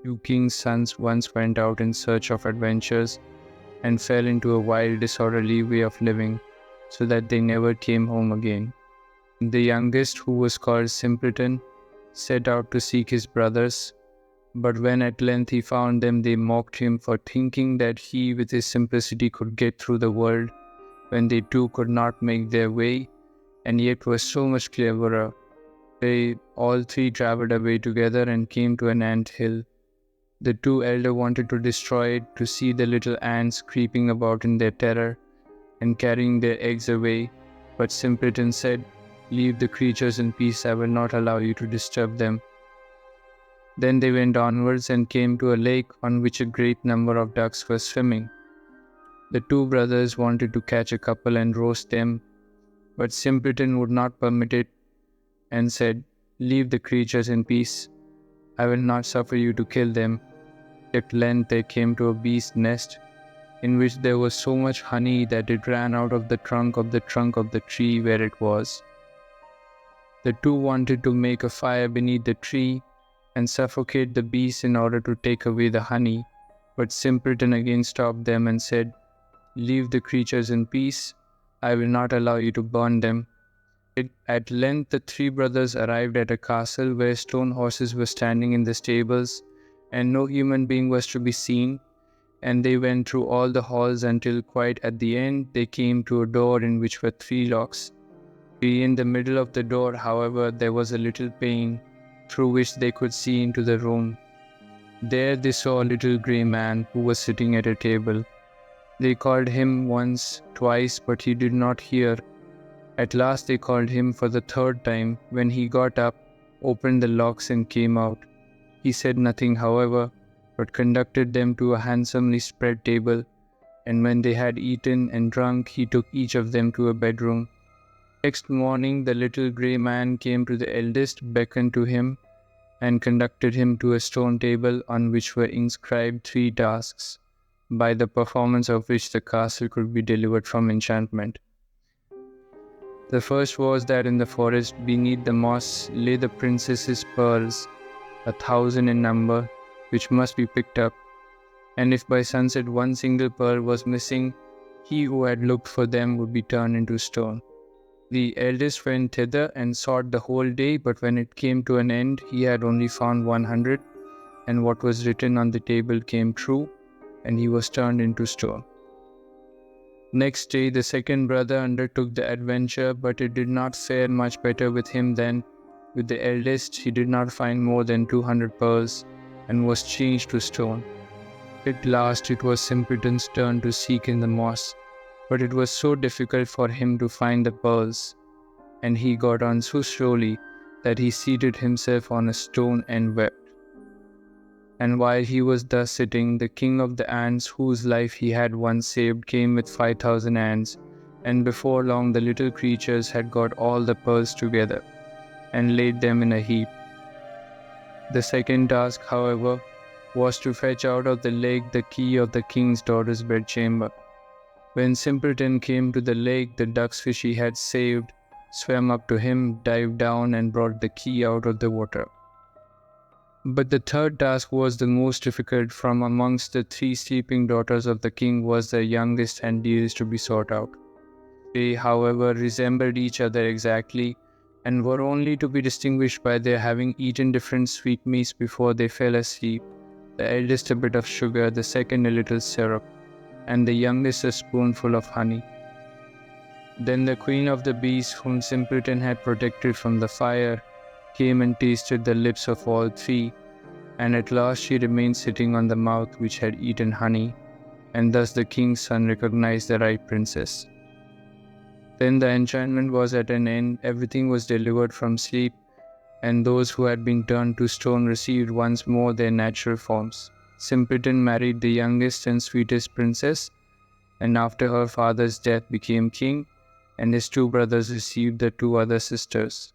Two kings' sons once went out in search of adventures and fell into a wild, disorderly way of living, so that they never came home again. The youngest, who was called Simpleton, set out to seek his brothers, but when at length he found them, they mocked him for thinking that he with his simplicity could get through the world, when they too could not make their way, and yet were so much cleverer. They all three travelled away together and came to an ant hill. The two elder wanted to destroy it, to see the little ants creeping about in their terror and carrying their eggs away, but Simpleton said, "Leave the creatures in peace, I will not allow you to disturb them." Then they went onwards and came to a lake on which a great number of ducks were swimming. The two brothers wanted to catch a couple and roast them, but Simpleton would not permit it and said, "Leave the creatures in peace, I will not suffer you to kill them." At length they came to a bee's nest, in which there was so much honey that it ran out of the trunk of the tree where it was. The two wanted to make a fire beneath the tree and suffocate the bees in order to take away the honey, but Simpleton again stopped them and said, "Leave the creatures in peace, I will not allow you to burn them." At length the three brothers arrived at a castle where stone horses were standing in the stables, and no human being was to be seen, and they went through all the halls until quite at the end they came to a door in which were three locks. In the middle of the door, however, there was a little pane, through which they could see into the room. There they saw a little grey man who was sitting at a table. They called him once, twice, but he did not hear. At last they called him for the third time, when he got up, opened the locks and came out. He said nothing, however, but conducted them to a handsomely spread table, and when they had eaten and drunk, he took each of them to a bedroom. Next morning the little grey man came to the eldest, beckoned to him, and conducted him to a stone table on which were inscribed 3 tasks, by the performance of which the castle could be delivered from enchantment. The first was that in the forest beneath the moss lay the princess's pearls, 1,000 in number, which must be picked up, and if by sunset one single pearl was missing, he who had looked for them would be turned into stone. The eldest went thither and sought the whole day, but when it came to an end, he had only found 100, and what was written on the table came true, and he was turned into stone. Next day the second brother undertook the adventure, but it did not fare much better with him than with the eldest. He did not find more than 200 pearls, and was changed to stone. At last it was Simpleton's turn to seek in the moss, but it was so difficult for him to find the pearls, and he got on so slowly that he seated himself on a stone and wept. And while he was thus sitting, the king of the ants, whose life he had once saved, came with 5,000 ants, and before long the little creatures had got all the pearls together, and laid them in a heap. The second task, however, was to fetch out of the lake the key of the king's daughter's bedchamber. When Simpleton came to the lake, the ducks which he had saved swam up to him, dived down, and brought the key out of the water. But the third task was the most difficult. From amongst the 3 sleeping daughters of the king was the youngest and dearest to be sought out. They, however, resembled each other exactly, and were only to be distinguished by their having eaten different sweetmeats before they fell asleep, the eldest a bit of sugar, the second a little syrup, and the youngest a spoonful of honey. Then the queen of the bees, whom Simpleton had protected from the fire, came and tasted the lips of all 3, and at last she remained sitting on the mouth which had eaten honey, and thus the king's son recognized the right princess. Then the enchantment was at an end, everything was delivered from sleep, and those who had been turned to stone received once more their natural forms. Simpleton married the youngest and sweetest princess, and after her father's death became king, and his 2 brothers received the 2 other sisters.